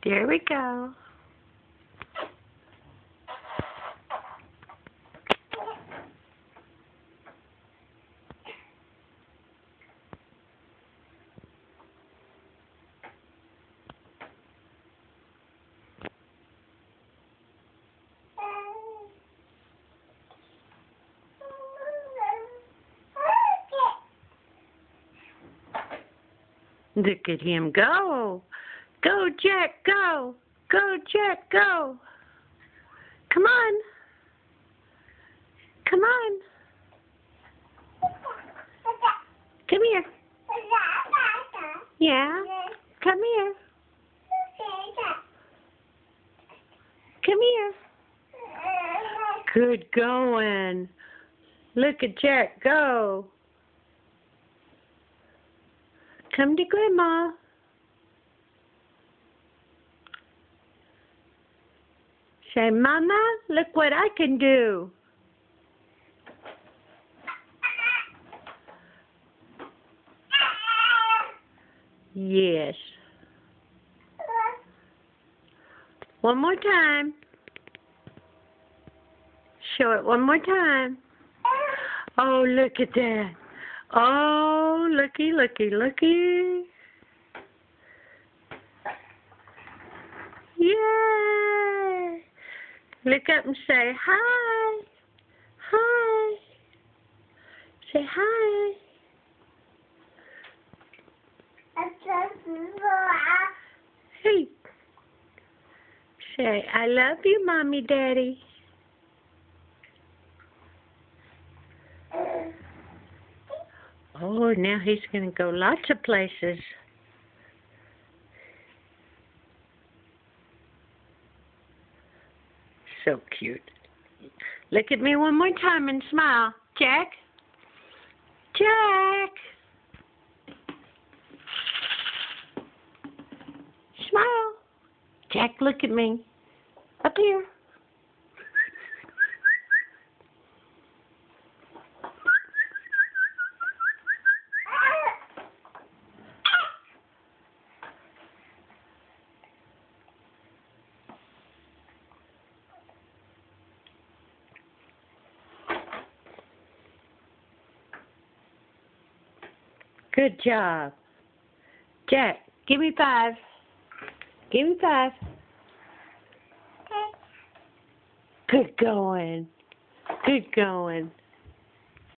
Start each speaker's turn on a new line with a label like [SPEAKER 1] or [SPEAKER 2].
[SPEAKER 1] There we go. Look at him go. Go, Jack, go. Go, Jack, go. Come on. Come on. Come here. Yeah. Come here. Come here. Good going. Look at Jack go. Come to Grandma. Say, Mama, look what I can do. Yes. One more time. Show it one more time. Oh, look at that. Oh, looky, looky, looky. Yay! Look up and say hi. Hi. Say hi. Hey. Say, I love you, Mommy, Daddy. Oh, now he's going to go lots of places. So cute. Look at me one more time and smile. Jack? Jack! Smile. Jack, look at me. Up here. Good job. Jack, give me 5. Give me 5. Good going. Good going.